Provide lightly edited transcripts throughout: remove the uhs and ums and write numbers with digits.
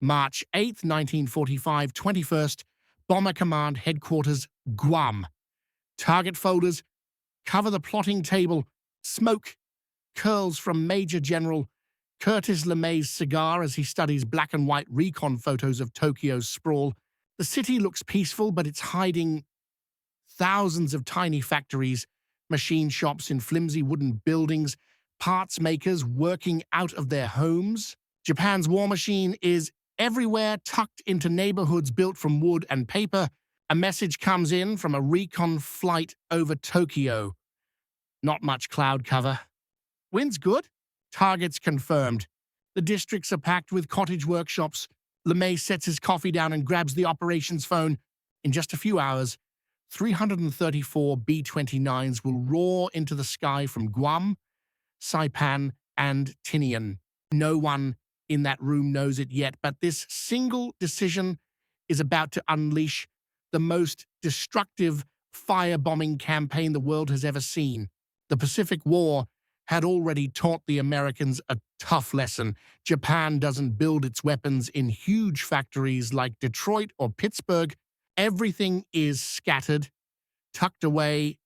March 8, 1945, 21st Bomber Command Headquarters, Guam. Target folders cover the plotting table. Smoke curls from Major General Curtis LeMay's cigar as he studies black and white recon photos of Tokyo's sprawl. The city looks peaceful, but it's hiding thousands of tiny factories, machine shops in flimsy wooden buildings, parts makers working out of their homes. Japan's war machine is everywhere, tucked into neighborhoods built from wood and paper. A message comes in from a recon flight over Tokyo. Not much cloud cover. Wind's good. Targets confirmed. The districts are packed with cottage workshops. LeMay sets his coffee down and grabs the operations phone. In just a few hours, 334 B-29s will roar into the sky from Guam, Saipan, and Tinian. No one in that room knows it yet, but this single decision is about to unleash the most destructive firebombing campaign the world has ever seen. The Pacific War had already taught the Americans a tough lesson. Japan doesn't build its weapons in huge factories like Detroit or Pittsburgh. Everything is scattered, tucked away,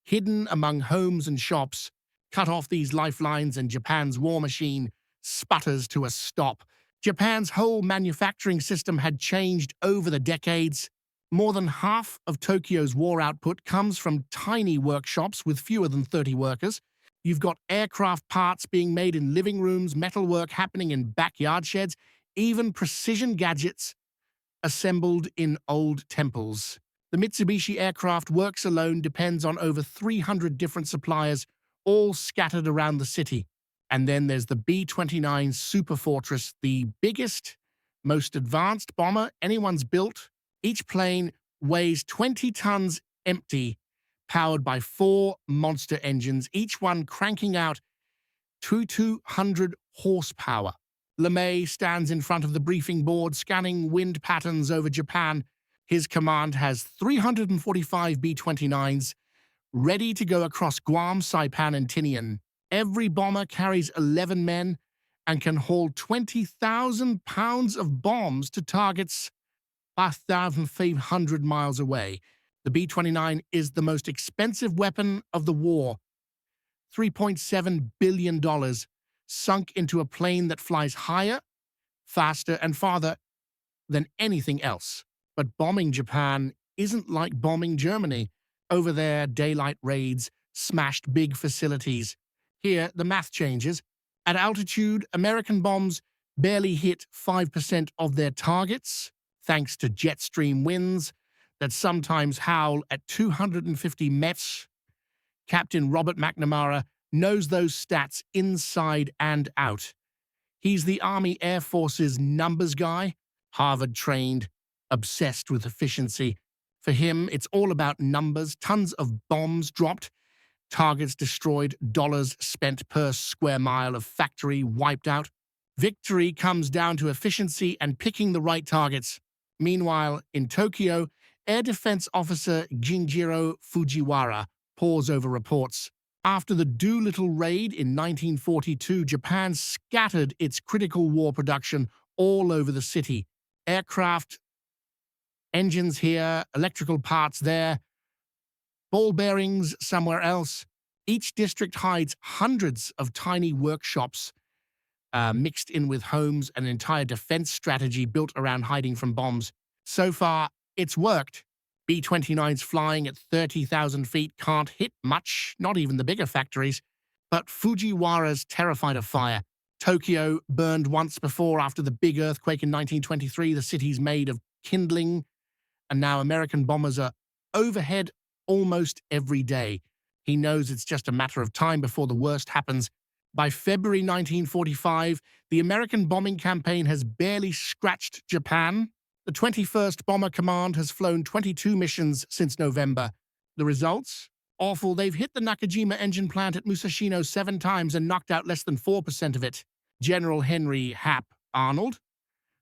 hidden among homes and shops. Cut off these lifelines and Japan's war machine sputters to a stop. Japan's whole manufacturing system had changed over the decades. More than half of Tokyo's war output comes from tiny workshops with fewer than 30 workers. You've got aircraft parts being made in living rooms, metalwork happening in backyard sheds, even precision gadgets assembled in old temples. The Mitsubishi aircraft works alone depends on over 300 different suppliers, all scattered around the city. And then there's the B-29 Superfortress, the biggest, most advanced bomber anyone's built. Each plane weighs 20 tons empty, powered by 4 monster engines, each one cranking out 200 horsepower. LeMay stands in front of the briefing board, scanning wind patterns over Japan. His command has 345 B-29s ready to go across Guam, Saipan, and Tinian. Every bomber carries 11 men and can haul 20,000 pounds of bombs to targets 5,500 miles away. The B-29 is the most expensive weapon of the war. $3.7 billion sunk into a plane that flies higher, faster, and farther than anything else. But bombing Japan isn't like bombing Germany. Over there, daylight raids smashed big facilities. Here, the math changes. At altitude, American bombs barely hit 5% of their targets, thanks to jet stream winds that sometimes howl at 250 Mets. Captain Robert McNamara knows those stats inside and out. He's the Army Air Force's numbers guy, Harvard-trained, obsessed with efficiency. For him, it's all about numbers, tons of bombs dropped, targets destroyed, dollars spent per square mile of factory wiped out. Victory comes down to efficiency and picking the right targets. Meanwhile, in Tokyo, Air Defense Officer Jinjiro Fujiwara pores over reports. After the Doolittle raid in 1942, Japan scattered its critical war production all over the city. Aircraft, engines here, electrical parts there, ball bearings somewhere else. Each district hides hundreds of tiny workshops mixed in with homes, an entire defense strategy built around hiding from bombs. So far, it's worked. B-29s flying at 30,000 feet can't hit much, not even the bigger factories. But Fujiwara's terrified of fire. Tokyo burned once before after the big earthquake in 1923. The city's made of kindling, and now American bombers are overhead almost every day. He knows it's just a matter of time before the worst happens. By February 1945, the American bombing campaign has barely scratched Japan. The 21st Bomber Command has flown 22 missions since November. The results? Awful. They've hit the Nakajima engine plant at Musashino 7 times and knocked out less than 4% of it. General Henry Hap Arnold,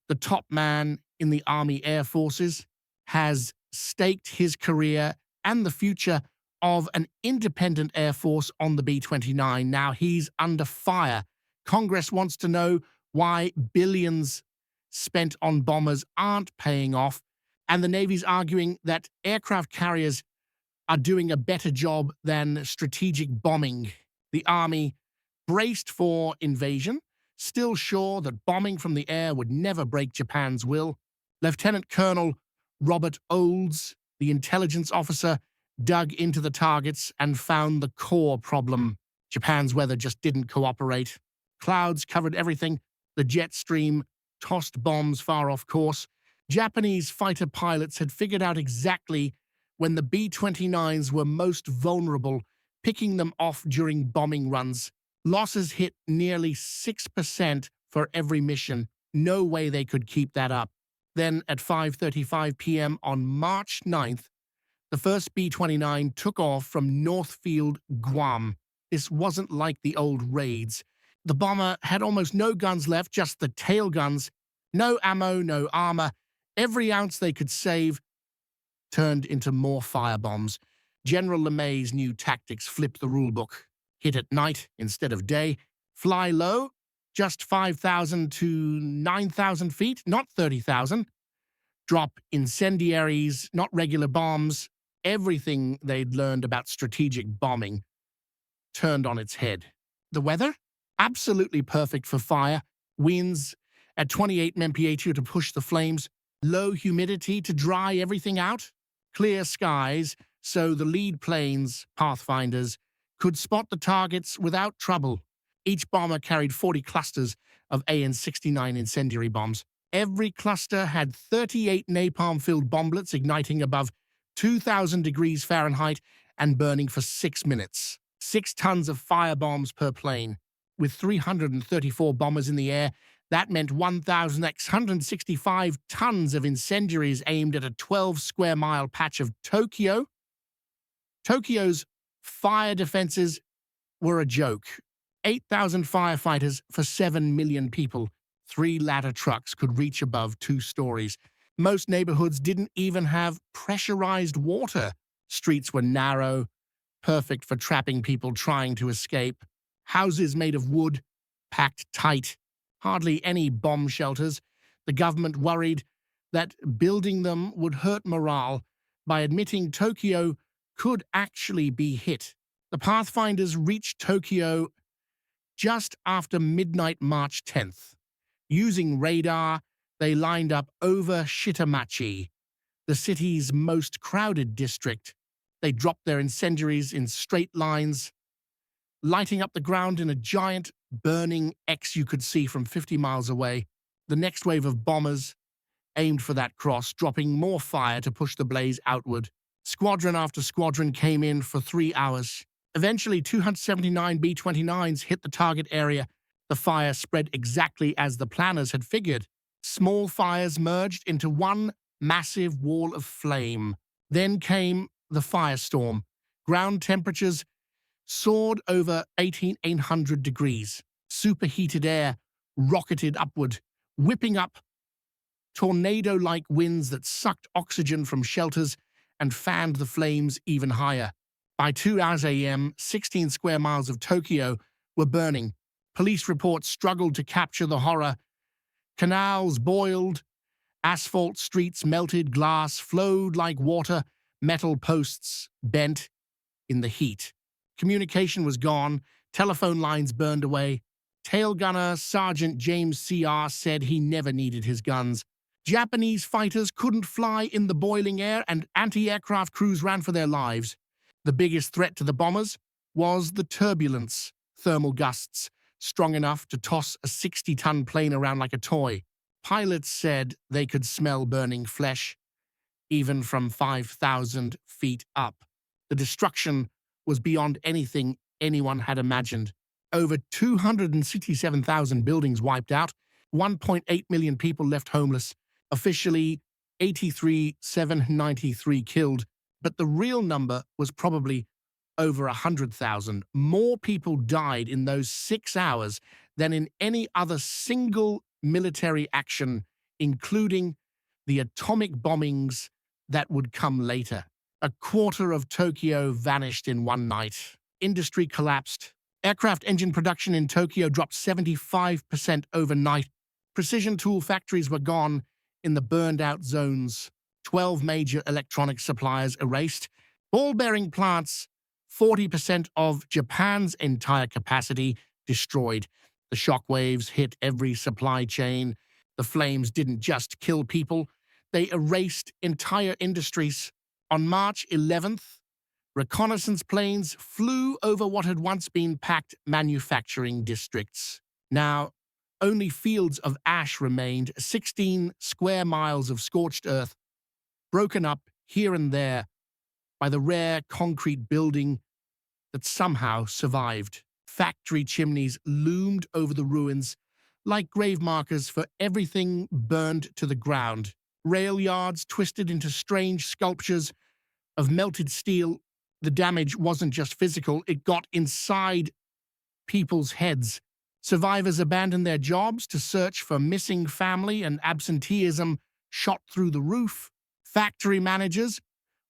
the top man in the Army Air Forces, has staked his career and the future of an independent Air Force on the B-29. Now he's under fire. Congress wants to know why billions spent on bombers aren't paying off, and the Navy's arguing that aircraft carriers are doing a better job than strategic bombing. The Army braced for invasion, still sure that bombing from the air would never break Japan's will. Lieutenant Colonel Robert Olds, the intelligence officer, dug into the targets and found the core problem. Japan's weather just didn't cooperate. Clouds covered everything. The jet stream tossed bombs far off course. Japanese fighter pilots had figured out exactly when the B-29s were most vulnerable, picking them off during bombing runs. Losses hit nearly 6% for every mission. No way they could keep that up. Then, at 5:35 p.m. on March 9th, the first B-29 took off from Northfield, Guam. This wasn't like the old raids. The bomber had almost no guns left, just the tail guns. No ammo, no armor. Every ounce they could save turned into more firebombs. General LeMay's new tactics flipped the rulebook. Hit at night instead of day. Fly low, just 5,000 to 9,000 feet, not 30,000. Drop incendiaries, not regular bombs. Everything they'd learned about strategic bombing turned on its head. The weather? Absolutely perfect for fire. Winds at 28 mph to push the flames. Low humidity to dry everything out. Clear skies, so the lead planes, pathfinders, could spot the targets without trouble. Each bomber carried 40 clusters of AN-69 incendiary bombs. Every cluster had 38 napalm-filled bomblets igniting above 2,000 degrees Fahrenheit and burning for 6 minutes. 6 tons of firebombs per plane. With 334 bombers in the air, that meant 1,665 tons of incendiaries aimed at a 12-square-mile patch of Tokyo. Tokyo's fire defenses were a joke. 8,000 firefighters for 7 million people. 3 ladder trucks could reach above 2 stories. Most neighborhoods didn't even have pressurized water. Streets were narrow, perfect for trapping people trying to escape. Houses made of wood, packed tight. Hardly any bomb shelters. The government worried that building them would hurt morale by admitting Tokyo could actually be hit. The Pathfinders reached Tokyo just after midnight March 10th. Using radar, they lined up over Shitamachi, the city's most crowded district. They dropped their incendiaries in straight lines, lighting up the ground in a giant, burning X you could see from 50 miles away. The next wave of bombers aimed for that cross, dropping more fire to push the blaze outward. Squadron after squadron came in for 3 hours. Eventually, 279 B-29s hit the target area. The fire spread exactly as the planners had figured. Small fires merged into one massive wall of flame. Then came the firestorm. Ground temperatures soared over 1,800 degrees. Superheated air rocketed upward, whipping up tornado-like winds that sucked oxygen from shelters and fanned the flames even higher. By 2 a.m., 16 square miles of Tokyo were burning. Police reports struggled to capture the horror. Canals boiled, asphalt streets melted, glass flowed like water, metal posts bent in the heat. Communication was gone, telephone lines burned away. Tail gunner Sergeant James C.R. said he never needed his guns. Japanese fighters couldn't fly in the boiling air, and anti-aircraft crews ran for their lives. The biggest threat to the bombers was the turbulence, thermal gusts, strong enough to toss a 60-ton plane around like a toy. Pilots said they could smell burning flesh, even from 5,000 feet up. The destruction was beyond anything anyone had imagined. Over 267,000 buildings wiped out, 1.8 million people left homeless, officially 83,793 killed, but the real number was probably over 100,000. More people died in those 6 hours than in any other single military action, including the atomic bombings that would come later. A quarter of Tokyo vanished in one night. Industry collapsed. Aircraft engine production in Tokyo dropped 75% overnight. Precision tool factories were gone in the burned-out zones. 12 major electronic suppliers erased. Ball-bearing plants, 40% of Japan's entire capacity, destroyed. The shockwaves hit every supply chain. The flames didn't just kill people, they erased entire industries. On March 11th, reconnaissance planes flew over what had once been packed manufacturing districts. Now, only fields of ash remained, 16 square miles of scorched earth, broken up here and there by the rare concrete building that somehow survived. Factory chimneys loomed over the ruins like grave markers for everything burned to the ground. Rail yards twisted into strange sculptures of melted steel. The damage wasn't just physical, it got inside people's heads. Survivors abandoned their jobs to search for missing family, and absenteeism shot through the roof. Factory managers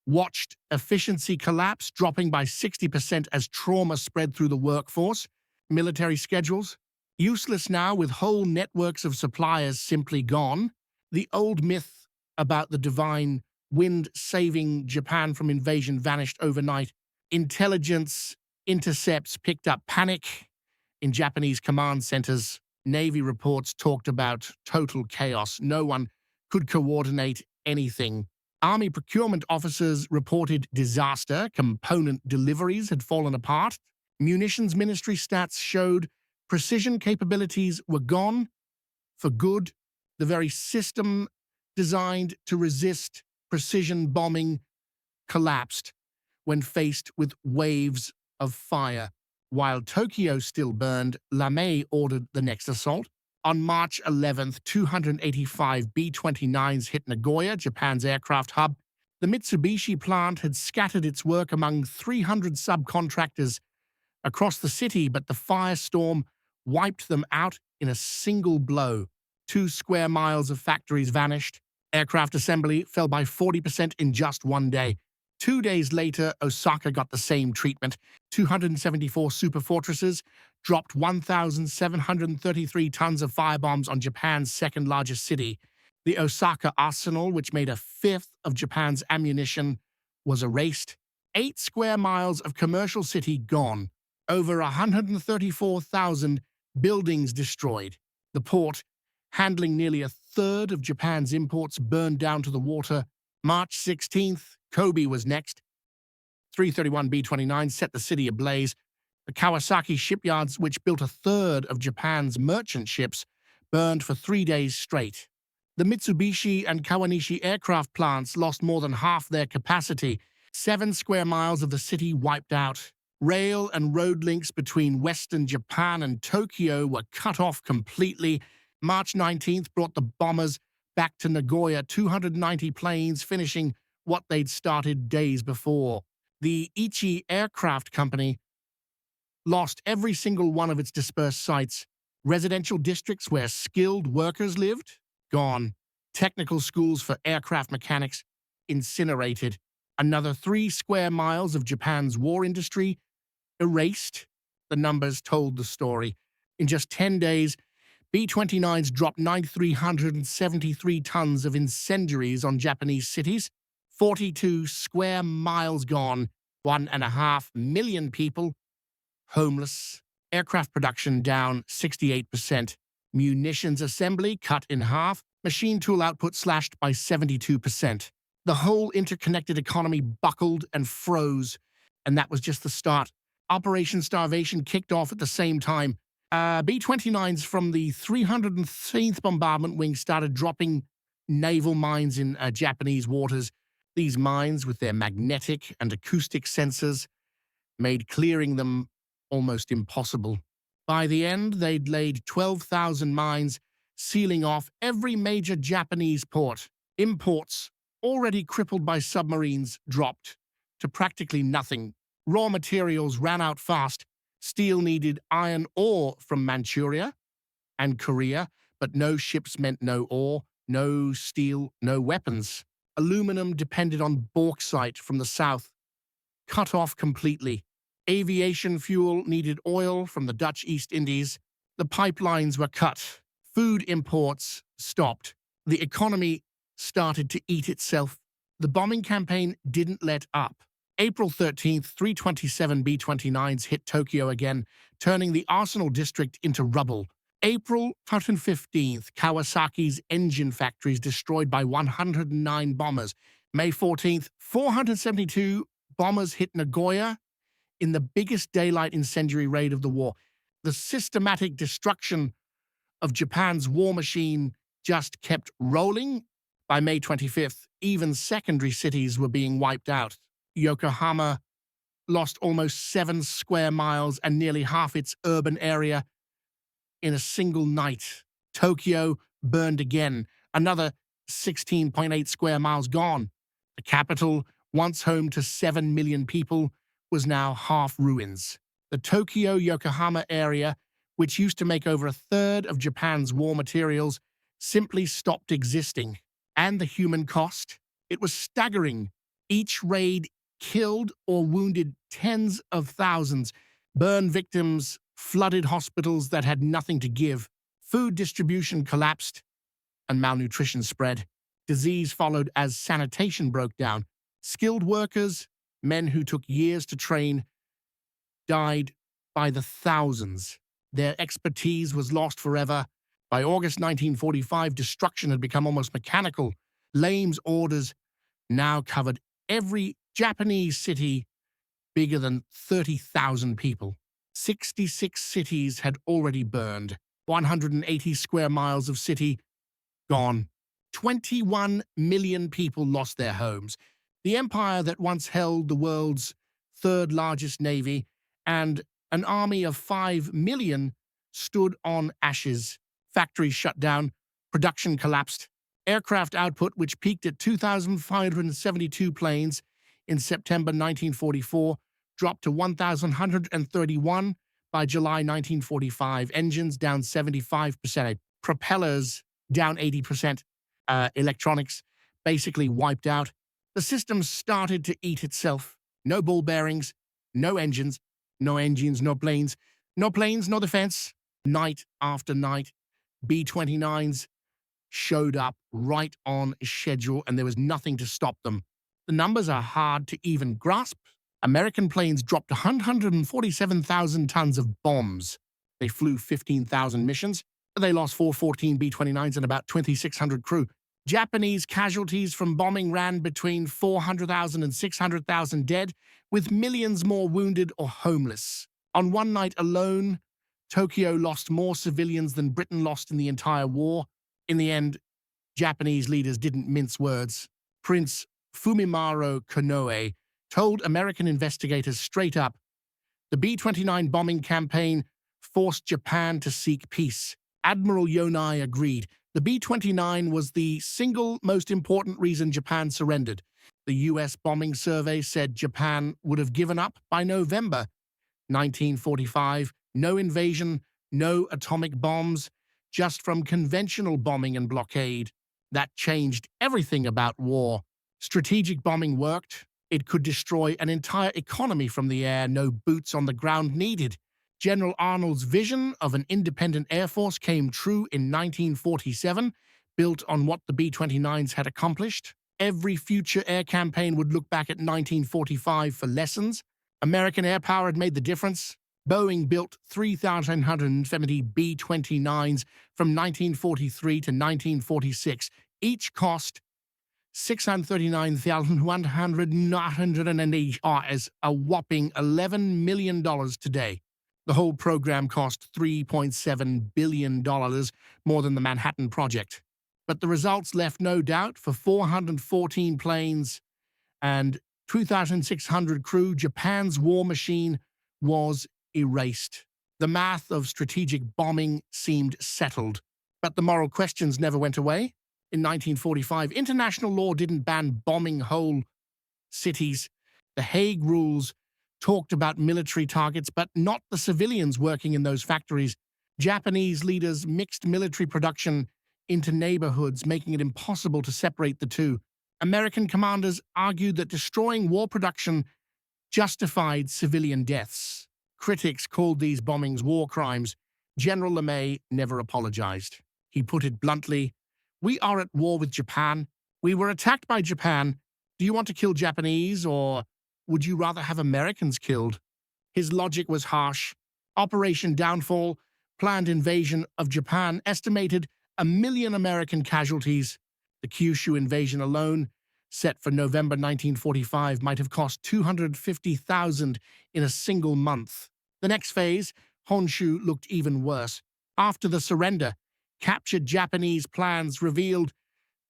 watched efficiency collapse, dropping by 60% as trauma spread through the workforce. Military schedules, useless now with whole networks of suppliers simply gone. The old myth about the divine wind saving Japan from invasion vanished overnight. Intelligence intercepts picked up panic in Japanese command centers. Navy reports talked about total chaos. No one could coordinate anything. Army procurement officers reported disaster. Component deliveries had fallen apart. Munitions ministry stats showed precision capabilities were gone for good. The very system designed to resist precision bombing collapsed when faced with waves of fire. While Tokyo still burned, LeMay ordered the next assault. On March 11th, 285 B-29s hit Nagoya, Japan's aircraft hub. The Mitsubishi plant had scattered its work among 300 subcontractors across the city, but the firestorm wiped them out in a single blow. 2 square miles of factories vanished. Aircraft assembly fell by 40% in just one day. 2 days later, Osaka got the same treatment. 274 superfortresses dropped 1,733 tons of firebombs on Japan's second-largest city. The Osaka arsenal, which made a fifth of Japan's ammunition, was erased. 8 square miles of commercial city gone. Over 134,000 buildings destroyed. The port, handling nearly a third of Japan's imports, burned down to the water. March 16th, Kobe was next. 331 B-29 set the city ablaze. The Kawasaki shipyards, which built a third of Japan's merchant ships, burned for 3 days straight. The Mitsubishi and Kawanishi aircraft plants lost more than half their capacity. 7 square miles of the city wiped out. Rail and road links between western Japan and Tokyo were cut off completely. March 19th brought the bombers back to Nagoya, 290 planes finishing what they'd started days before. The Ichi Aircraft Company lost every single one of its dispersed sites. Residential districts where skilled workers lived, gone. Technical schools for aircraft mechanics, incinerated. Another 3 square miles of Japan's war industry, erased. The numbers told the story. In just 10 days, B-29s dropped 9,373 tons of incendiaries on Japanese cities. 42 square miles gone. 1.5 million people homeless. Aircraft production down 68%. Munitions assembly cut in half. Machine tool output slashed by 72%. The whole interconnected economy buckled and froze, and that was just the start. Operation Starvation kicked off at the same time. B-29s from the 313th Bombardment Wing started dropping naval mines in Japanese waters. These mines, with their magnetic and acoustic sensors, made clearing them almost impossible. By the end, they'd laid 12,000 mines, sealing off every major Japanese port. Imports, already crippled by submarines, dropped to practically nothing. Raw materials ran out fast. Steel needed iron ore from Manchuria and Korea, but no ships meant no ore, no steel, no weapons. Aluminum depended on bauxite from the south, cut off completely. Aviation fuel needed oil from the Dutch East Indies. The pipelines were cut. Food imports stopped. The economy started to eat itself. The bombing campaign didn't let up. April 13th, 327 B-29s hit Tokyo again, turning the Arsenal district into rubble. April 15th, Kawasaki's engine factories destroyed by 109 bombers. May 14th, 472 bombers hit Nagoya in the biggest daylight incendiary raid of the war. The systematic destruction of Japan's war machine just kept rolling. By May 25th, even secondary cities were being wiped out. Yokohama lost almost 7 square miles and nearly half its urban area in a single night. Tokyo burned again, another 16.8 square miles gone. The capital, once home to 7 million people, was now half ruins. The Tokyo-Yokohama area, which used to make over a third of Japan's war materials, simply stopped existing. And the human cost? It was staggering. Each raid killed or wounded tens of thousands. Burn victims flooded hospitals that had nothing to give. Food distribution collapsed, and malnutrition spread. Disease followed as sanitation broke down. Skilled workers, men who took years to train, died by the thousands. Their expertise was lost forever. By August 1945, destruction had become almost mechanical. Lame's orders now covered every Japanese city bigger than 30,000 people. 66 cities had already burned. 180 square miles of city gone. 21 million people lost their homes. The empire that once held the world's third largest navy and an army of 5 million stood on ashes. Factories shut down. Production collapsed. Aircraft output, which peaked at 2,572 planes in September 1944, dropped to 1,131 by July 1945. Engines down 75%. Propellers down 80%. Electronics basically wiped out. The system started to eat itself. No ball bearings, no engines, no planes, no defense. Night after night, B-29s showed up right on schedule, and there was nothing to stop them. The numbers are hard to even grasp. American planes dropped 147,000 tons of bombs. They flew 15,000 missions. They lost 414 B-29s and about 2,600 crew. Japanese casualties from bombing ran between 400,000 and 600,000 dead, with millions more wounded or homeless. On one night alone, Tokyo lost more civilians than Britain lost in the entire war. In the end, Japanese leaders didn't mince words. Prince Fumimaro Konoe told American investigators straight up, the B-29 bombing campaign forced Japan to seek peace. Admiral Yonai agreed. The B-29 was the single most important reason Japan surrendered. The U.S. bombing survey said Japan would have given up by November 1945. No invasion, no atomic bombs, just from conventional bombing and blockade. That changed everything about war. Strategic bombing worked. It could destroy an entire economy from the air, no boots on the ground needed. General Arnold's vision of an independent air force came true in 1947, built on what the B-29s had accomplished. Every future air campaign would look back at 1945 for lessons. American airpower had made the difference. Boeing built 3,170 B-29s from 1943 to 1946. Each cost $639,180, a whopping $11 million today. The whole program cost $3.7 billion, more than the Manhattan Project. But the results left no doubt. For 414 planes and 2,600 crew, Japan's war machine was erased. The math of strategic bombing seemed settled. But the moral questions never went away. In 1945, international law didn't ban bombing whole cities. The Hague Rules talked about military targets, but not the civilians working in those factories. Japanese leaders mixed military production into neighborhoods, making it impossible to separate the two. American commanders argued that destroying war production justified civilian deaths. Critics called these bombings war crimes. General LeMay never apologized. He put it bluntly, "We are at war with Japan. We were attacked by Japan. Do you want to kill Japanese, or would you rather have Americans killed?" His logic was harsh. Operation Downfall, planned invasion of Japan, estimated 1 million American casualties. The Kyushu invasion alone, set for November 1945, might have cost 250,000 in a single month. The next phase, Honshu, looked even worse. After the surrender, captured Japanese plans revealed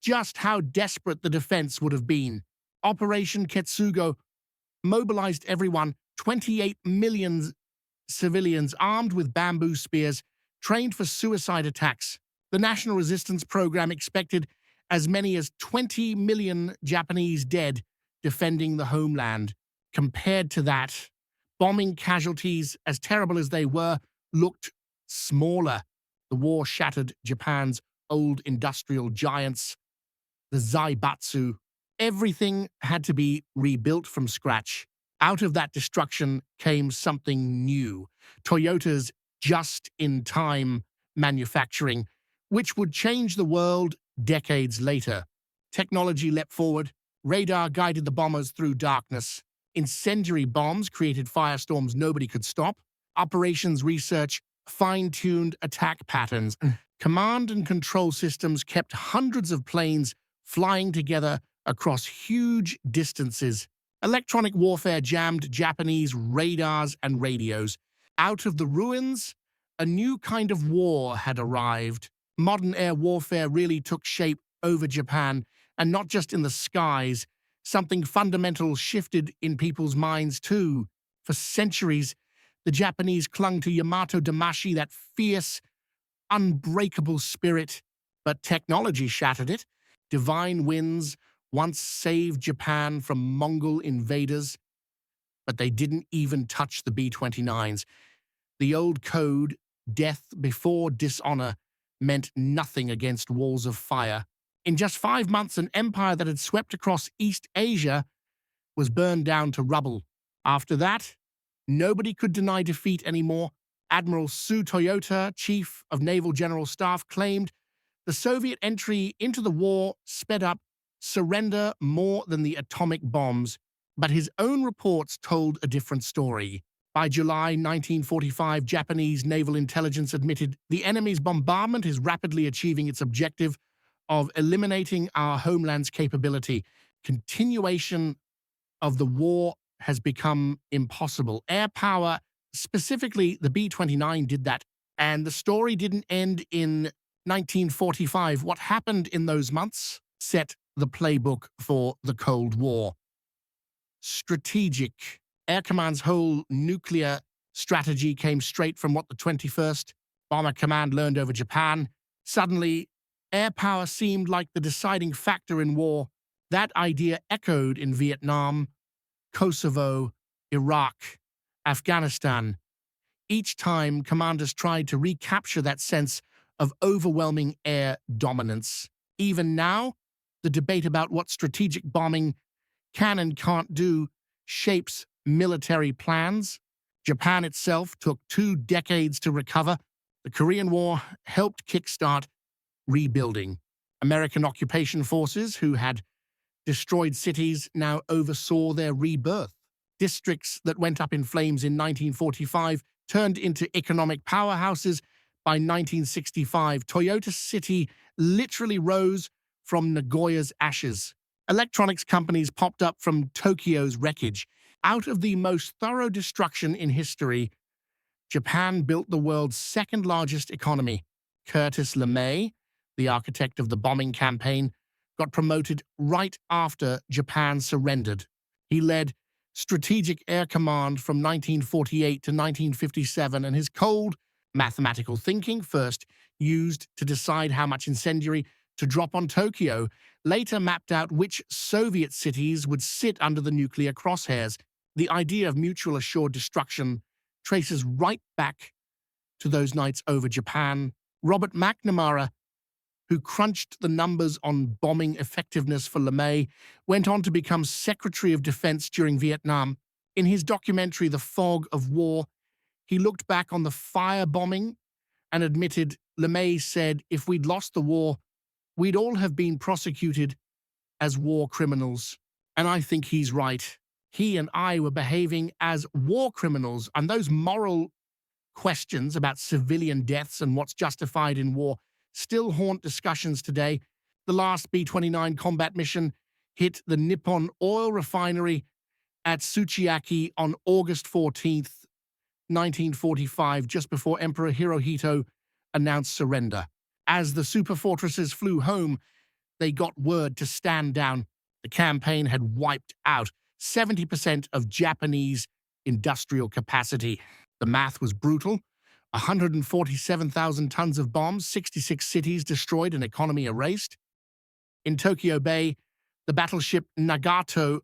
just how desperate the defense would have been. Operation Ketsugo mobilized everyone, 28 million civilians armed with bamboo spears, trained for suicide attacks. The National Resistance Program expected as many as 20 million Japanese dead defending the homeland. Compared to that, bombing casualties, as terrible as they were, looked smaller. The war shattered Japan's old industrial giants, the Zaibatsu. Everything had to be rebuilt from scratch. Out of that destruction came something new, Toyota's just-in-time manufacturing, which would change the world decades later. Technology leapt forward. Radar guided the bombers through darkness. Incendiary bombs created firestorms nobody could stop. Operations research fine-tuned attack patterns. Command and control systems kept hundreds of planes flying together across huge distances. Electronic warfare jammed Japanese radars and radios. Out of the ruins, a new kind of war had arrived. Modern air warfare really took shape over Japan, and not just in the skies. Something fundamental shifted in people's minds too. For centuries, the Japanese clung to Yamato Damashi, that fierce, unbreakable spirit, but technology shattered it. Divine winds once saved Japan from Mongol invaders, but they didn't even touch the B-29s. The old code, death before dishonor, meant nothing against walls of fire. In just 5 months, an empire that had swept across East Asia was burned down to rubble. After that, nobody could deny defeat anymore. Admiral Su Toyota, chief of Naval General Staff, claimed the Soviet entry into the war sped up surrender more than the atomic bombs, but his own reports told a different story. By July 1945, Japanese naval intelligence admitted the enemy's bombardment is rapidly achieving its objective of eliminating our homeland's capability. Continuation of the war has become impossible. Air power, specifically the B-29, did that. And the story didn't end in 1945. What happened in those months set the playbook for the Cold War. Strategic. Air Command's whole nuclear strategy came straight from what the 21st Bomber Command learned over Japan. Suddenly, air power seemed like the deciding factor in war. That idea echoed in Vietnam, Kosovo, Iraq, Afghanistan. Each time, commanders tried to recapture that sense of overwhelming air dominance. Even now, the debate about what strategic bombing can and can't do shapes military plans. Japan itself took 2 decades to recover. The Korean War helped kickstart rebuilding. American occupation forces, who had destroyed cities, now oversaw their rebirth. Districts that went up in flames in 1945 turned into economic powerhouses. By 1965, Toyota City literally rose from Nagoya's ashes. Electronics companies popped up from Tokyo's wreckage. Out of the most thorough destruction in history, Japan built the world's second-largest economy. Curtis LeMay, the architect of the bombing campaign, got promoted right after Japan surrendered. He led Strategic Air Command from 1948 to 1957, and his cold, mathematical thinking, first used to decide how much incendiary to drop on Tokyo, later mapped out which Soviet cities would sit under the nuclear crosshairs. The idea of mutual assured destruction traces right back to those nights over Japan. Robert McNamara, who crunched the numbers on bombing effectiveness for LeMay, went on to become Secretary of Defense during Vietnam. In his documentary, The Fog of War, he looked back on the firebombing and admitted LeMay said if we'd lost the war, we'd all have been prosecuted as war criminals. And I think he's right. He and I were behaving as war criminals, and those moral questions about civilian deaths and what's justified in war still haunt discussions today. The last B-29 combat mission hit the Nippon oil refinery at Tsuchiaki on August 14th, 1945, just before Emperor Hirohito announced surrender. As the Superfortresses flew home, they got word to stand down. The campaign had wiped out 70% of Japanese industrial capacity. The math was brutal. 147,000 tons of bombs, 66 cities destroyed and economy erased. In Tokyo Bay, the battleship Nagato,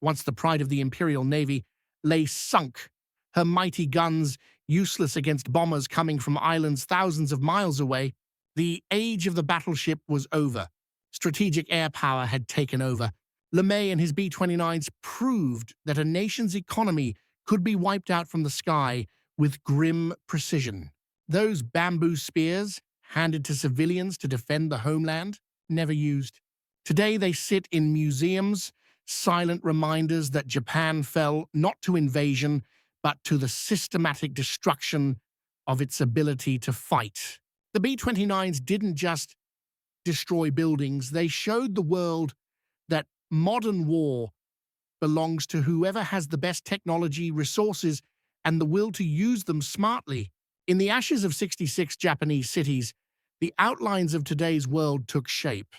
once the pride of the Imperial Navy, lay sunk, her mighty guns useless against bombers coming from islands thousands of miles away. The age of the battleship was over. Strategic air power had taken over. LeMay and his B-29s proved that a nation's economy could be wiped out from the sky with grim precision. Those bamboo spears, handed to civilians to defend the homeland, never used. Today they sit in museums, silent reminders that Japan fell not to invasion, but to the systematic destruction of its ability to fight. The B-29s didn't just destroy buildings, they showed the world that modern war belongs to whoever has the best technology, resources, and the will to use them smartly. In the ashes of 66 Japanese cities, the outlines of today's world took shape.